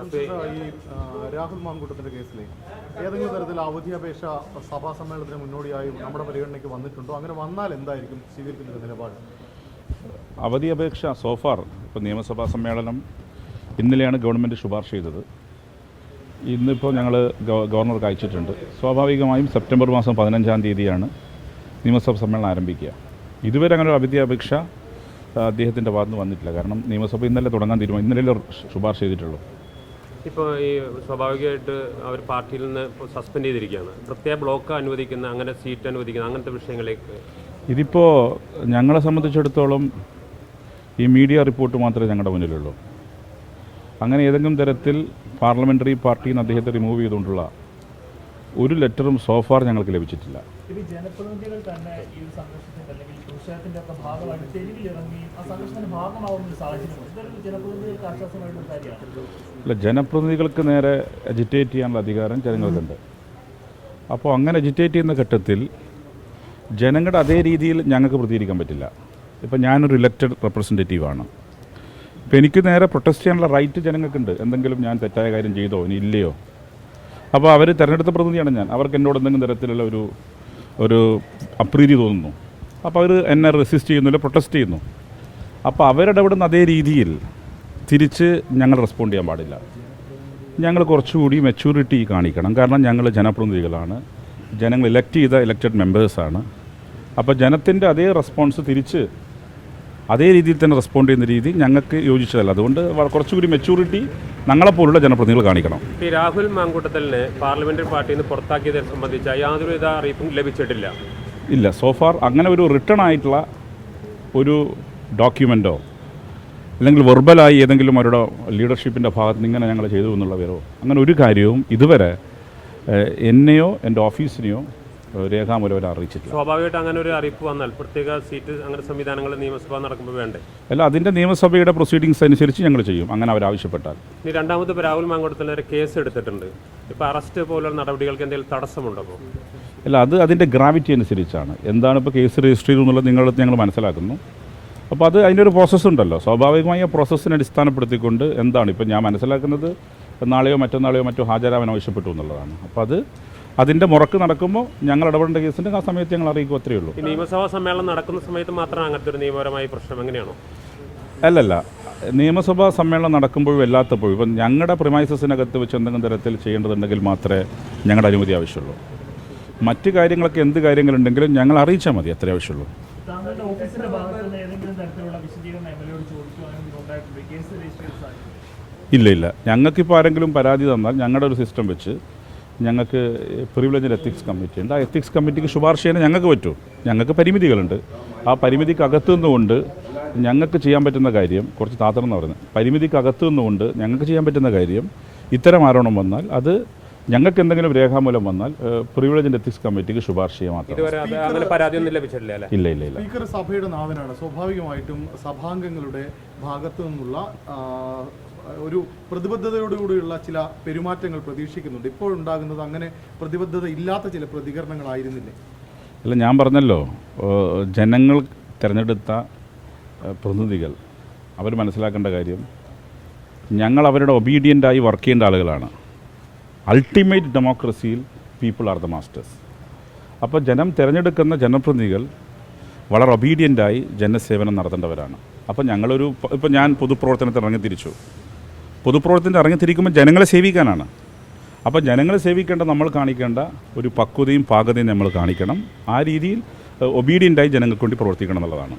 ഈ രാഹുൽ മാങ്കൂട്ടത്തിൻ്റെ കേസിലെ ഏതെങ്കിലും തരത്തിൽ അവധി അപേക്ഷ സഭാ സമ്മേളനത്തിന് മുന്നോടിയായി നമ്മുടെ പരിഗണനയ്ക്ക് വന്നിട്ടുണ്ടോ? അങ്ങനെ വന്നാൽ എന്തായിരിക്കും സ്വീകരിക്കുന്ന നിലപാട്? അവധി അപേക്ഷ സോഫാർ ഇപ്പോൾ നിയമസഭാ സമ്മേളനം ഇന്നലെയാണ് ഗവൺമെൻറ് ശുപാർശ ചെയ്തത്. ഇന്നിപ്പോൾ ഞങ്ങൾ ഗവർണർക്ക് അയച്ചിട്ടുണ്ട്. സ്വാഭാവികമായും സെപ്റ്റംബർ മാസം 15-ാം തീയതിയാണ് നിയമസഭാ സമ്മേളനം ആരംഭിക്കുക. ഇതുവരെ അങ്ങനെ ഒരു അവധി അപേക്ഷ അദ്ദേഹത്തിൻ്റെ ഭാഗത്ത് നിന്ന് വന്നിട്ടില്ല. കാരണം നിയമസഭ ഇന്നലെ തുടങ്ങാൻ ഇന്നലെ ശുപാർശ ചെയ്തിട്ടുള്ളൂ. ഇപ്പോൾ ഈ സ്വാഭാവികമായിട്ട് അവർ പാർട്ടിയിൽ നിന്ന് സസ്പെൻഡ് ചെയ്തിരിക്കുകയാണ്. പ്രത്യേക ബ്ലോക്ക് അനുവദിക്കുന്ന, അങ്ങനെ സീറ്റ് അനുവദിക്കുന്ന അങ്ങനത്തെ വിഷയങ്ങളിലേക്ക് ഇതിപ്പോൾ ഞങ്ങളെ സംബന്ധിച്ചിടത്തോളം ഈ മീഡിയ റിപ്പോർട്ട് മാത്രമേ ഞങ്ങളുടെ മുന്നിലുള്ളൂ. അങ്ങനെ ഏതെങ്കിലും തരത്തിൽ പാർലമെൻ്ററി പാർട്ടിയിൽ നിന്ന് അദ്ദേഹത്തെ റിമൂവ് ചെയ്തുകൊണ്ടുള്ള ഒരു ലെറ്ററും സോഫാർ ഞങ്ങൾക്ക് ലഭിച്ചിട്ടില്ല. ജനപ്രതിനിധികൾ തന്നെ ഈ സംഘർഷത്തിന്റെ അല്ലെങ്കിൽ പ്രതിഷേധത്തിന്റെ ഒക്കെ ഭാഗമായിട്ട് തെരുവിലിറങ്ങി ആ സംഘർഷത്തിന്റെ ഭാഗമാവുന്ന സാഹചര്യം ഇതൊരു ജനപ്രതിനിധികൾക്ക് ആശ്വാസമായിട്ടുള്ള കാര്യമാണ്. അല്ല, ജനപ്രതിനിധികൾക്ക് നേരെ അജിറ്റേറ്റ് ചെയ്യാനുള്ള അധികാരം ജനങ്ങൾക്കുണ്ട്. അപ്പോൾ അങ്ങനെ അജിറ്റേറ്റ് ചെയ്യുന്ന ഘട്ടത്തിൽ ജനങ്ങളുടെ അതേ രീതിയിൽ ഞങ്ങൾക്ക് പ്രതികരിക്കാൻ പറ്റില്ല. ഇപ്പം ഞാനൊരു ഇലക്റ്റഡ് റെപ്രസെൻറ്റേറ്റീവാണ്. ഇപ്പം എനിക്ക് നേരെ പ്രൊട്ടസ്റ്റ് ചെയ്യാനുള്ള റൈറ്റ് ജനങ്ങൾക്കുണ്ട്. എന്തെങ്കിലും ഞാൻ തെറ്റായ കാര്യം ചെയ്തോ ഇനി ഇല്ലയോ. അപ്പോൾ അവർ തിരഞ്ഞെടുത്ത പ്രതിനിധിയാണ് ഞാൻ. അവർക്ക് എന്നോട് എന്തെങ്കിലും തരത്തിലുള്ള ഒരു അപ്രീതി തോന്നുന്നു. അപ്പോൾ അവർ എന്നെ റെസിസ്റ്റ് ചെയ്യുന്നില്ല, പ്രൊട്ടസ്റ്റ് ചെയ്യുന്നു. അപ്പോൾ അവരിടപെടുന്ന അതേ രീതിയിൽ തിരിച്ച് ഞങ്ങൾ റെസ്പോണ്ട് ചെയ്യാൻ പാടില്ല. ഞങ്ങൾ കുറച്ചുകൂടി മെച്യൂരിറ്റി കാണിക്കണം. കാരണം ഞങ്ങൾ ജനപ്രതിനിധികളാണ്, ജനങ്ങൾ ഇലക്റ്റഡ് മെമ്പേഴ്സാണ്. അപ്പോൾ ജനത്തിൻ്റെ അതേ റെസ്പോൺസ് തിരിച്ച് അതേ രീതിയിൽ തന്നെ റെസ്പോണ്ട് ചെയ്യുന്ന രീതി ഞങ്ങൾക്ക് യോജിച്ചതല്ല. അതുകൊണ്ട് കുറച്ചുകൂടി മെച്യൂരിറ്റി ഞങ്ങളെപ്പോലുള്ള ജനപ്രതിനിധികൾ കാണിക്കണം. ഈ രാഹുൽ മാങ്കൂട്ടത്തലിനെ പാർലമെൻ്ററി പാർട്ടിയിൽ നിന്ന് പുറത്താക്കിയതിനെ സംബന്ധിച്ച് യാതൊരുവിധ അറിയിപ്പും ലഭിച്ചിട്ടില്ല. ഇല്ല, സോഫാർ അങ്ങനെ ഒരു റിട്ടേൺ ആയിട്ടുള്ള ഒരു ഡോക്യുമെൻറ്റോ അല്ലെങ്കിൽ വെർബലായി ഏതെങ്കിലും അവരുടെ ലീഡർഷിപ്പിൻ്റെ ഭാഗത്ത് നിന്ന് ഇങ്ങനെ ഞങ്ങൾ ചെയ്തു എന്നുള്ള വിവരമോ അങ്ങനെ ഒരു കാര്യവും ഇതുവരെ എന്നെയോ എൻ്റെ ഓഫീസിനെയോ രേഖാമൂലം അവർ അറിയിച്ചിട്ടില്ല. സ്വാഭാവികമായിട്ട് അങ്ങനെ ഒരു അറിയിപ്പ് വന്നാൽ പ്രത്യേക സീറ്റ് അങ്ങനെ സംവിധാനങ്ങൾ നിയമസഭ നടക്കുമ്പോൾ വേണ്ടേ? അല്ല, അതിൻ്റെ നിയമസഭയുടെ പ്രൊസീഡിങ്സ് അനുസരിച്ച് ഞങ്ങൾ ചെയ്യും, അങ്ങനെ അവരാവശ്യപ്പെട്ടാൽ. ഇനി രണ്ടാമത് ഇപ്പോൾ രാഹുൽ മാങ്കൂട്ടത്തിനെതിരെ കേസ് എടുത്തിട്ടുണ്ട്. ഇപ്പോൾ അറസ്റ്റ് പോലുള്ള നടപടികൾക്ക് എന്തെങ്കിലും തടസ്സമുണ്ടോ? അല്ല, അത് അതിൻ്റെ ഗ്രാവിറ്റി അനുസരിച്ചാണ്. എന്താണ് ഇപ്പോൾ കേസ് രജിസ്റ്റർ ചെയ്തെന്നുള്ളത് ഞങ്ങൾ മനസ്സിലാക്കുന്നു. അപ്പോൾ അത് അതിൻ്റെ ഒരു പ്രോസസ്സ് ഉണ്ടല്ലോ. സ്വാഭാവികമായി ആ പ്രോസസ്സിനെ അടിസ്ഥാനപ്പെടുത്തിക്കൊണ്ട് എന്താണ് ഇപ്പോൾ ഞാൻ മനസ്സിലാക്കുന്നത്, നാളെയോ മറ്റോ ഹാജരാവാൻ ആവശ്യപ്പെട്ടു എന്നുള്ളതാണ്. അപ്പോൾ അതിൻ്റെ മുറക്ക് നടക്കുമ്പോൾ ഞങ്ങൾ ഇടപെടേണ്ട കേസിൻ്റെ ആ സമയത്ത് ഞങ്ങൾ അറിയിക്കും, അത്രയേ ഉള്ളൂ. ഈ നിയമസഭാ സമ്മേളനം നടക്കുന്ന സമയത്ത് മാത്രം അങ്ങനത്തെ ഒരു നിയമപരമായ പ്രശ്നം എങ്ങനെയാണോ? അല്ലല്ല, നിയമസഭാ സമ്മേളനം നടക്കുമ്പോഴും എല്ലാത്തപ്പോഴും ഇപ്പം ഞങ്ങളുടെ പ്രിമൈസസിനകത്ത് വെച്ച് എന്തെങ്കിലും തരത്തിൽ ചെയ്യേണ്ടതുണ്ടെങ്കിൽ മാത്രമേ ഞങ്ങളുടെ അനുമതി ആവശ്യമുള്ളൂ. മറ്റ് കാര്യങ്ങളൊക്കെ എന്ത് കാര്യങ്ങളുണ്ടെങ്കിലും ഞങ്ങൾ അറിയിച്ചാൽ മതി, അത്രേ ആവശ്യമുള്ളൂ. ഇല്ല, ഞങ്ങൾക്കിപ്പോൾ ആരെങ്കിലും പരാതി തന്നാൽ ഞങ്ങളുടെ ഒരു സിസ്റ്റം വെച്ച് ഞങ്ങൾക്ക് പ്രിവിലേജ് എത്തിക്സ് കമ്മിറ്റി ഉണ്ട്. ആ എത്തിക്സ് കമ്മിറ്റിക്ക് ശുപാർശ ചെയ്യാൻ ഞങ്ങൾക്ക് പറ്റും. ഞങ്ങൾക്ക് പരിമിതികളുണ്ട്. ആ പരിമിതിക്കകത്തു നിന്നുകൊണ്ട് ഞങ്ങൾക്ക് ചെയ്യാൻ പറ്റുന്ന കാര്യം, കുറച്ച് താത്തണം എന്ന് പറയുന്നത്, പരിമിതിക്കകത്തു നിന്നുകൊണ്ട് ഞങ്ങൾക്ക് ചെയ്യാൻ പറ്റുന്ന കാര്യം ഇത്തരം ആരോപണം വന്നാൽ അത് ഞങ്ങൾക്ക് എന്തെങ്കിലും രേഖാമൂലം വന്നാൽ പ്രിവിലേജ് എത്തിക്സ് കമ്മിറ്റിക്ക് ശുപാർശ ചെയ്യാൻ മാത്രം. ഇല്ല. സ്പീക്കർ സഭയുടെ നാഥനാണ്. സ്വാഭാവികമായിട്ടും സഭാംഗങ്ങളുടെ ഭാഗത്തു നിന്നുള്ള ഒരു പ്രതിബദ്ധതയോടുകൂടിയുള്ള ചില പെരുമാറ്റങ്ങൾ പ്രതീക്ഷിക്കുന്നുണ്ട്. ഇപ്പോഴുണ്ടാകുന്നത് അങ്ങനെ പ്രതിബദ്ധത ഇല്ലാത്ത ചില പ്രതികരണങ്ങളായിരുന്നില്ലേ? അല്ല, ഞാൻ പറഞ്ഞല്ലോ, ജനങ്ങൾ തിരഞ്ഞെടുത്ത പ്രതിനിധികൾ അവർ മനസ്സിലാക്കേണ്ട കാര്യം, ഞങ്ങൾ അവരുടെ ഒബീഡിയൻ്റായി വർക്ക് ചെയ്യേണ്ട ആളുകളാണ്. അൾട്ടിമേറ്റ് ഡെമോക്രസിയിൽ പീപ്പിൾ ആർ ദ മാസ്റ്റേഴ്സ്. അപ്പോൾ ജനം തിരഞ്ഞെടുക്കുന്ന ജനപ്രതിനിധികൾ വളരെ ഒബീഡിയൻ്റായി ജനസേവനം നടത്തേണ്ടവരാണ്. അപ്പോൾ ഇപ്പോൾ ഞാൻ പൊതുപ്രവർത്തനത്തിൽ ഇറങ്ങിത്തിരിക്കുമ്പോൾ ജനങ്ങളെ സേവിക്കാനാണ്. അപ്പോൾ ജനങ്ങളെ സേവിക്കേണ്ട നമ്മൾ കാണിക്കേണ്ട ഒരു പക്വതയും പാകതയും നമ്മൾ കാണിക്കണം. ആ രീതിയിൽ ഒബീഡിയൻ്റായി ജനങ്ങൾക്ക് വേണ്ടി പ്രവർത്തിക്കണം എന്നുള്ളതാണ്.